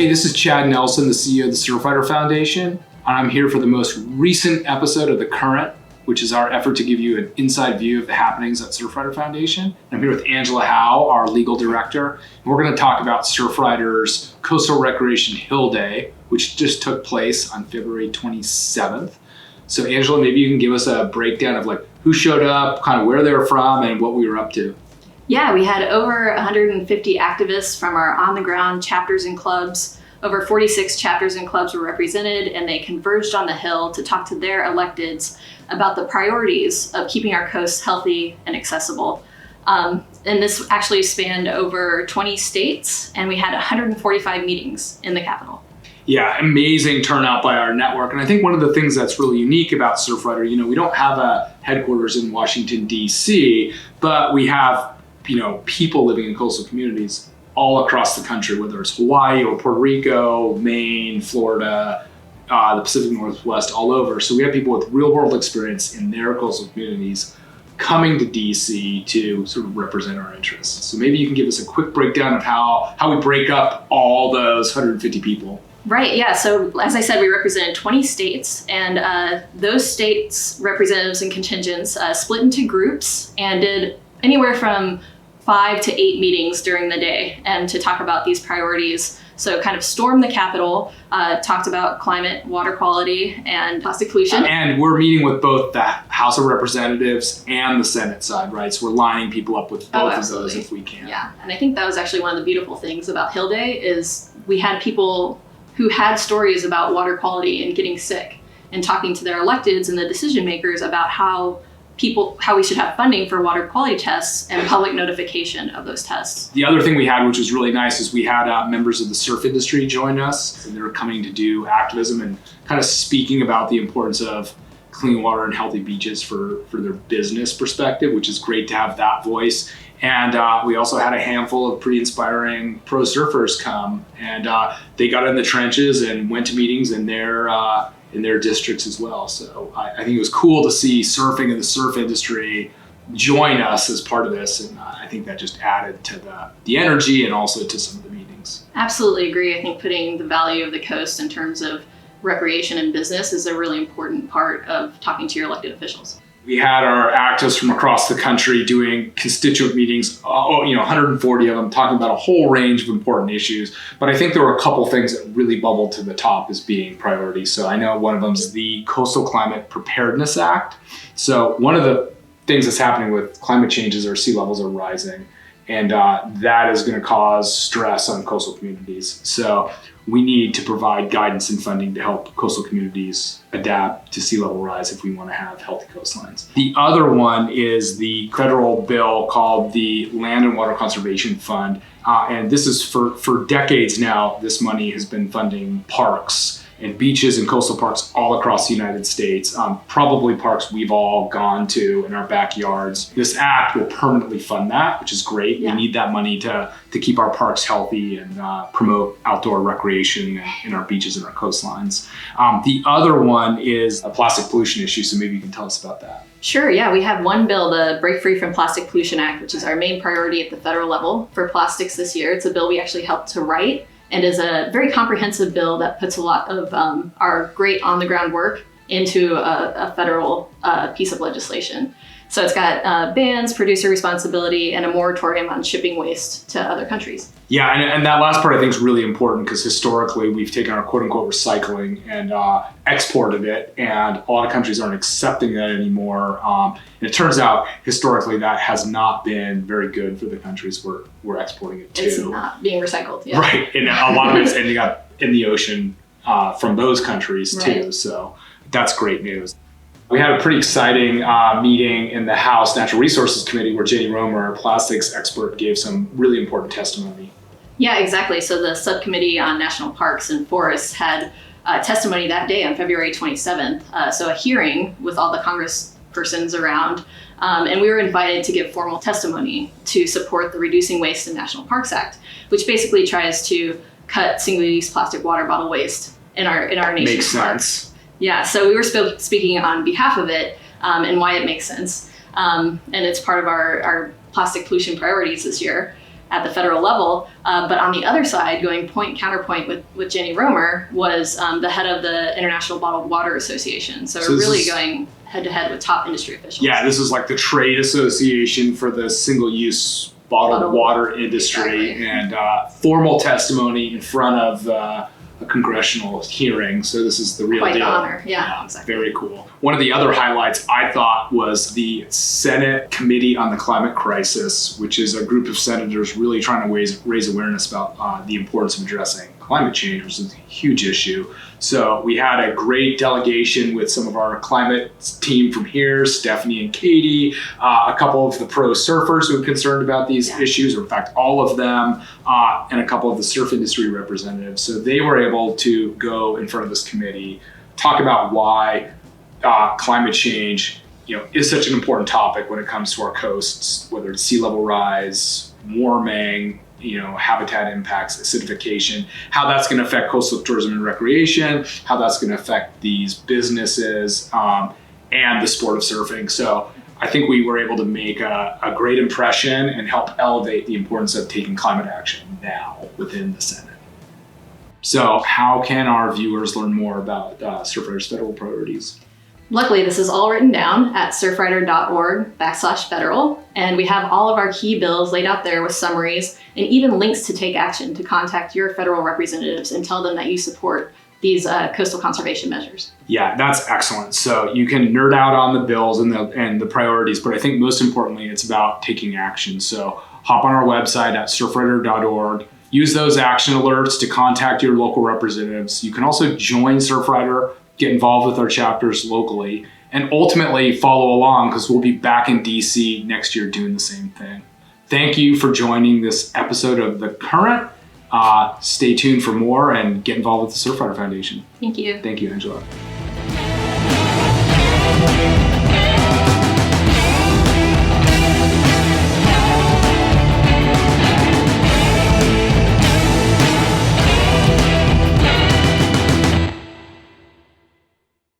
Hey, this is Chad Nelsen, the CEO of the Surfrider Foundation, and I'm here for the most recent episode of The Current, which is our effort to give you an inside view of the happenings at Surfrider Foundation. I'm here with Angela Howe, our legal director, and we're going to talk about Surfrider's Coastal Recreation Hill Day, which just took place on February 27th. So Angela, maybe you can give us a breakdown of who showed up, kind of where they were from, and what we were up to. Yeah, we had over 150 activists from our on-the-ground chapters and clubs. Over 46 chapters and clubs were represented, and they converged on the Hill to talk to their electeds about the priorities of keeping our coasts healthy and accessible. And this actually spanned over 20 states, and we had 145 meetings in the Capitol. Yeah, amazing turnout by our network. And I think one of the things that's really unique about Surfrider, we don't have a headquarters in Washington, D.C., but we have people living in coastal communities all across the country, whether it's Hawaii or Puerto Rico, Maine, Florida, the Pacific Northwest, all over. So we have people with real world experience in their coastal communities coming to DC to sort of represent our interests. So maybe you can give us a quick breakdown of how we break up all those 150 people. Right, yeah. So as I said, we represented 20 states, and those states' representatives and contingents split into groups and did anywhere from 5 to 8 meetings during the day and to talk about these priorities. So kind of stormed the Capitol, talked about climate, water quality, and plastic pollution. And we're meeting with both the House of Representatives and the Senate side, right? So we're lining people up with both of those if we can. Yeah, and I think that was actually one of the beautiful things about Hill Day is we had people who had stories about water quality and getting sick and talking to their electeds and the decision makers about how we should have funding for water quality tests and public notification of those tests. The other thing we had, which was really nice, is we had members of the surf industry join us, and they were coming to do activism and kind of speaking about the importance of clean water and healthy beaches for their business perspective, which is great to have that voice. And we also had a handful of pretty inspiring pro surfers come, and they got in the trenches and went to meetings in their districts as well. So I think it was cool to see surfing and the surf industry join us as part of this. And I think that just added to the energy and also to some of the meetings. Absolutely agree. I think putting the value of the coast in terms of recreation and business is a really important part of talking to your elected officials. We had our activists from across the country doing constituent meetings, 140 of them, talking about a whole range of important issues. But I think there were a couple things that really bubbled to the top as being priorities. So I know one of them is the Coastal Climate Preparedness Act. So one of the things that's happening with climate change is our sea levels are rising. And that is going to cause stress on coastal communities. So we need to provide guidance and funding to help coastal communities adapt to sea level rise if we want to have healthy coastlines. The other one is the federal bill called the Land and Water Conservation Fund. And this is for decades now, this money has been funding parks and beaches and coastal parks all across the United States, probably parks we've all gone to in our backyards. This act will permanently fund that, which is great. Yeah. We need that money to keep our parks healthy and promote outdoor recreation in our beaches and our coastlines. The other one is a plastic pollution issue, so maybe you can tell us about that. Sure, yeah. We have one bill, the Break Free from Plastic Pollution Act, which is our main priority at the federal level for plastics this year. It's a bill we actually helped to write, and is a very comprehensive bill that puts a lot of our great on-the-ground work into a federal piece of legislation. So it's got bans, producer responsibility, and a moratorium on shipping waste to other countries. Yeah, and that last part I think is really important because historically we've taken our quote-unquote recycling and exported it, and a lot of countries aren't accepting that anymore. And it turns out historically that has not been very good for the countries we're exporting it to. It's not being recycled. Yeah. Right, and a lot of it's ending up in the ocean from those countries too. Right. So that's great news. We had a pretty exciting meeting in the House Natural Resources Committee where Jenny Romer, our plastics expert, gave some really important testimony. Yeah, exactly. So the Subcommittee on National Parks and Forests had testimony that day on February 27th. So a hearing with all the congresspersons around. And we were invited to give formal testimony to support the Reducing Waste in National Parks Act, which basically tries to cut single-use plastic water bottle waste in our nation's Makes parks. sense. Yeah, so we were speaking on behalf of it and why it makes sense. And it's part of our plastic pollution priorities this year. at the federal level. But on the other side, going counterpoint with Jenny Romer, was the head of the International Bottled Water Association. So we're really going head to head with top industry officials. Yeah, this is like the trade association for the single-use bottled water industry. Exactly. And formal testimony in front of a congressional hearing. So this is the real Quite deal. Quite an honor. Yeah, exactly. Very cool. One of the other highlights I thought was the Senate Committee on the Climate Crisis, which is a group of senators really trying to raise awareness about the importance of addressing climate change, which is a huge issue. So we had a great delegation with some of our climate team from here, Stephanie and Katie, a couple of the pro surfers who are concerned about these issues, or in fact, all of them, and a couple of the surf industry representatives. So they were able to go in front of this committee, talk about why climate change, is such an important topic when it comes to our coasts, whether it's sea level rise, warming, habitat impacts, acidification, how that's going to affect coastal tourism and recreation, how that's going to affect these businesses, and the sport of surfing. So I think we were able to make a great impression and help elevate the importance of taking climate action now within the Senate. So how can our viewers learn more about Surfrider's federal priorities? Luckily, this is all written down at surfrider.org/federal, and we have all of our key bills laid out there with summaries and even links to take action to contact your federal representatives and tell them that you support these coastal conservation measures. Yeah, that's excellent. So you can nerd out on the bills and the priorities, but I think most importantly, it's about taking action. So hop on our website at surfrider.org. Use those action alerts to contact your local representatives. You can also join Surfrider, get involved with our chapters locally, and ultimately follow along because we'll be back in DC next year doing the same thing. Thank you for joining this episode of The Current. Stay tuned for more and get involved with the Surfrider Foundation. Thank you. Thank you, Angela.